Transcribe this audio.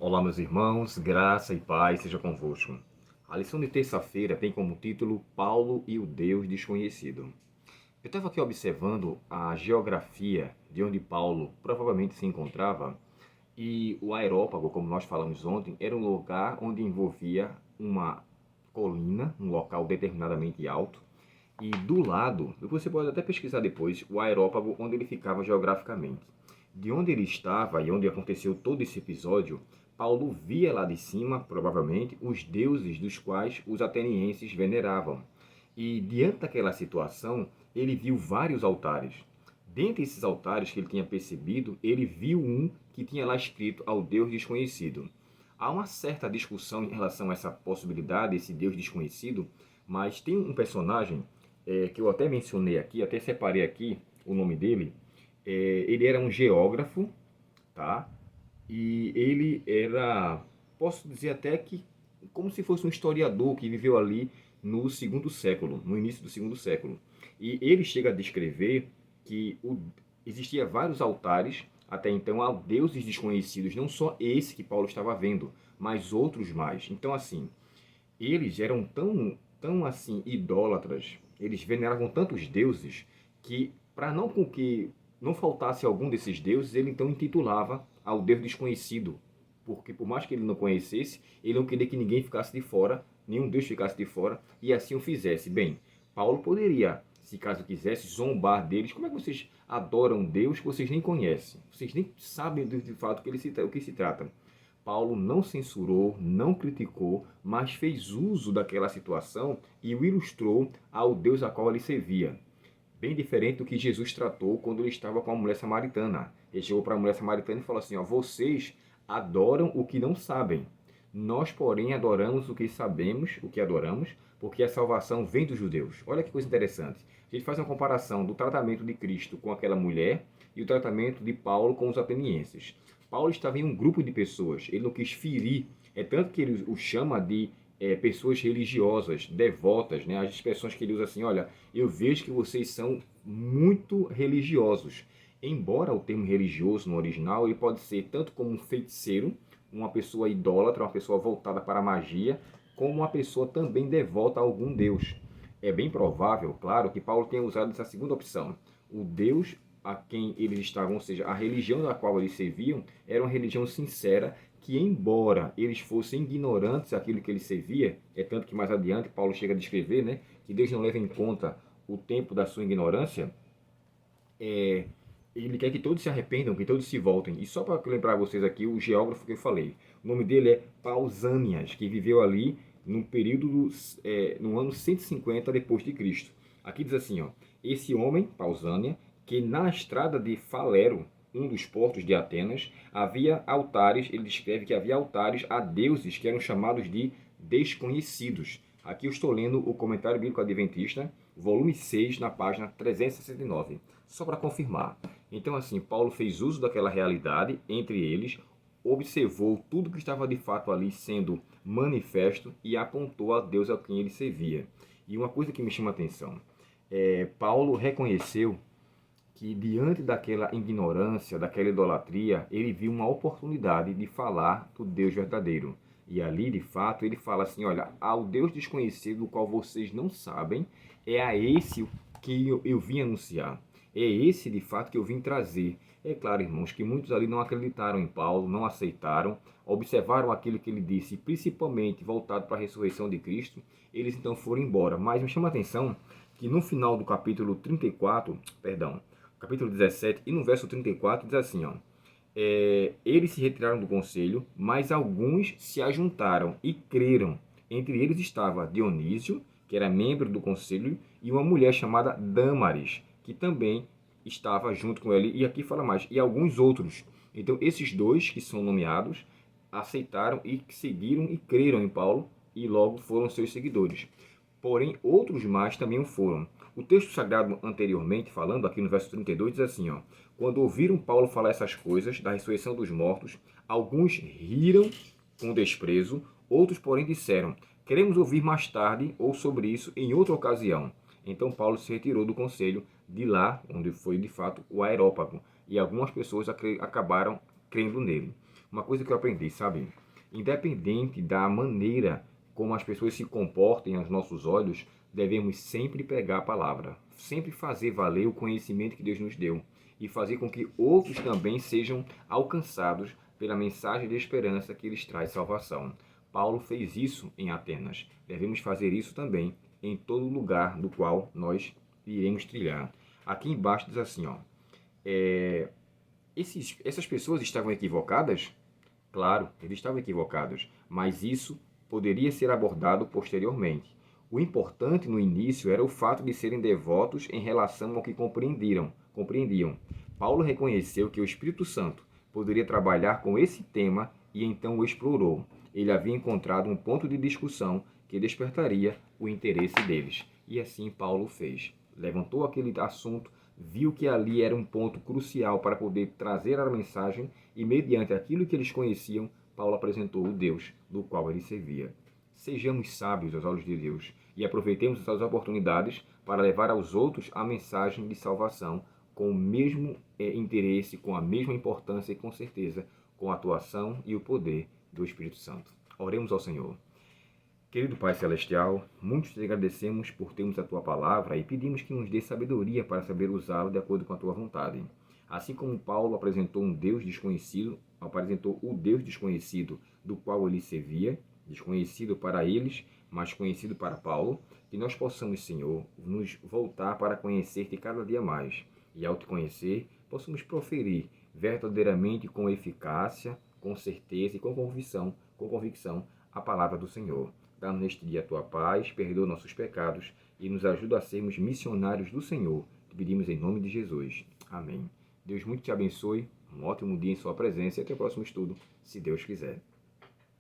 Olá, meus irmãos, graça e paz seja convosco. A lição de terça-feira tem como título Paulo e o Deus Desconhecido. Eu estava aqui observando a geografia de onde Paulo provavelmente se encontrava e o Areópago, como nós falamos ontem, era um lugar onde envolvia uma colina, um local determinadamente alto, e do lado, você pode até pesquisar depois, o Areópago onde ele ficava geograficamente. De onde ele estava e onde aconteceu todo esse episódio, Paulo via lá de cima, provavelmente, os deuses dos quais os atenienses veneravam. E diante daquela situação, ele viu vários altares. Dentre esses altares que ele tinha percebido, ele viu um que tinha lá escrito ao Deus desconhecido. Há uma certa discussão em relação a essa possibilidade, esse Deus desconhecido, mas tem um personagem que eu até mencionei aqui, até separei aqui o nome dele. Ele era um geógrafo, tá? E ele era, posso dizer até que, como se fosse um historiador que viveu ali no segundo século, no início do segundo século. E ele chega a descrever que existia vários altares até então a deuses desconhecidos, não só esse que Paulo estava vendo, mas outros mais. Então, assim, eles eram tão assim idólatras, eles veneravam tantos deuses que para não com que não faltasse algum desses deuses, ele então intitulava ao Deus desconhecido, porque por mais que ele não conhecesse, ele não queria que ninguém ficasse de fora, nenhum Deus ficasse de fora, e assim o fizesse. Bem, Paulo poderia, se caso quisesse, zombar deles. Como é que vocês adoram Deus que vocês nem conhecem? Vocês nem sabem de fato o que se trata. Paulo não censurou, não criticou, mas fez uso daquela situação e o ilustrou ao Deus a qual ele servia. Bem diferente do que Jesus tratou quando ele estava com a mulher samaritana. Ele chegou para a mulher samaritana e falou assim: ó, vocês adoram o que não sabem. Nós, porém, adoramos o que sabemos, o que adoramos, porque a salvação vem dos judeus. Olha que coisa interessante. A gente faz uma comparação do tratamento de Cristo com aquela mulher e o tratamento de Paulo com os atenienses. Paulo estava em um grupo de pessoas, ele não quis ferir, é tanto que ele o chama de pessoas religiosas, devotas, né? As expressões que ele usa assim, olha, eu vejo que vocês são muito religiosos. Embora o termo religioso no original, ele pode ser tanto como um feiticeiro, uma pessoa idólatra, uma pessoa voltada para a magia, como uma pessoa também devota a algum deus. É bem provável, claro, que Paulo tenha usado essa segunda opção. O Deus a quem eles estavam, ou seja, a religião da qual eles serviam, era uma religião sincera que, embora eles fossem ignorantes daquilo que ele servia, é tanto que mais adiante Paulo chega a descrever, né, que Deus não leva em conta o tempo da sua ignorância, ele quer que todos se arrependam, que todos se voltem. E só para lembrar vocês aqui, o geógrafo que eu falei, o nome dele é Pausanias, que viveu ali no período no ano 150 depois de Cristo. Aqui diz assim, ó, esse homem, Pausânia, que na estrada de Falero, um dos portos de Atenas, havia altares, ele descreve que havia altares a deuses que eram chamados de desconhecidos. Aqui eu estou lendo o Comentário Bíblico Adventista, volume 6, na página 369, só para confirmar. Então, assim, Paulo fez uso daquela realidade entre eles, observou tudo que estava de fato ali sendo manifesto e apontou a Deus a quem ele servia. E uma coisa que me chama a atenção, Paulo reconheceu que diante daquela ignorância, daquela idolatria, ele viu uma oportunidade de falar do Deus verdadeiro. E ali, de fato, ele fala assim, olha, ao Deus desconhecido, o qual vocês não sabem, é a esse que eu vim anunciar. É esse, de fato, que eu vim trazer. É claro, irmãos, que muitos ali não acreditaram em Paulo, não aceitaram, observaram aquilo que ele disse, principalmente voltado para a ressurreição de Cristo, eles então foram embora. Mas me chama a atenção que no final do capítulo 34, perdão, capítulo 17, e no verso 34 diz assim, ó, eles se retiraram do conselho, mas alguns se ajuntaram e creram. Entre eles estava Dionísio, que era membro do conselho, e uma mulher chamada Dâmaris, que também estava junto com ele, e aqui fala mais, e alguns outros. Então, esses dois que são nomeados aceitaram e seguiram e creram em Paulo, e logo foram seus seguidores. Porém, outros mais também o foram. O texto sagrado anteriormente, falando aqui no verso 32, diz assim, ó, quando ouviram Paulo falar essas coisas, da ressurreição dos mortos, alguns riram com desprezo, outros, porém, disseram, queremos ouvir mais tarde ou sobre isso em outra ocasião. Então Paulo se retirou do conselho de lá, onde foi de fato o Areópago, e algumas pessoas acabaram crendo nele. Uma coisa que eu aprendi, sabe? Independente da maneira como as pessoas se comportem aos nossos olhos, devemos sempre pregar a palavra, sempre fazer valer o conhecimento que Deus nos deu e fazer com que outros também sejam alcançados pela mensagem de esperança que lhes traz salvação. Paulo fez isso em Atenas. Devemos fazer isso também em todo lugar do qual nós iremos trilhar. Aqui embaixo diz assim, ó, essas pessoas estavam equivocadas? Claro, eles estavam equivocados, mas isso poderia ser abordado posteriormente. O importante no início era o fato de serem devotos em relação ao que compreendiam. Paulo reconheceu que o Espírito Santo poderia trabalhar com esse tema e então o explorou. Ele havia encontrado um ponto de discussão que despertaria o interesse deles. E assim Paulo fez. Levantou aquele assunto, viu que ali era um ponto crucial para poder trazer a mensagem e, mediante aquilo que eles conheciam, Paulo apresentou o Deus do qual ele servia. Sejamos sábios aos olhos de Deus e aproveitemos essas oportunidades para levar aos outros a mensagem de salvação com o mesmo interesse, com a mesma importância e, com certeza, com a atuação e o poder do Espírito Santo. Oremos ao Senhor. Querido Pai Celestial, muito te agradecemos por termos a Tua palavra e pedimos que nos dê sabedoria para saber usá-la de acordo com a Tua vontade. Assim como Paulo apresentou o Deus desconhecido do qual ele servia, desconhecido para eles, mas conhecido para Paulo, que nós possamos, Senhor, nos voltar para conhecer-te cada dia mais e, ao te conhecer, possamos proferir verdadeiramente com eficácia, com certeza e com convicção a palavra do Senhor. Dá-nos neste dia a tua paz, perdoa nossos pecados e nos ajuda a sermos missionários do Senhor. Te pedimos em nome de Jesus. Amém. Deus muito te abençoe, um ótimo dia em sua presença e até o próximo estudo, se Deus quiser.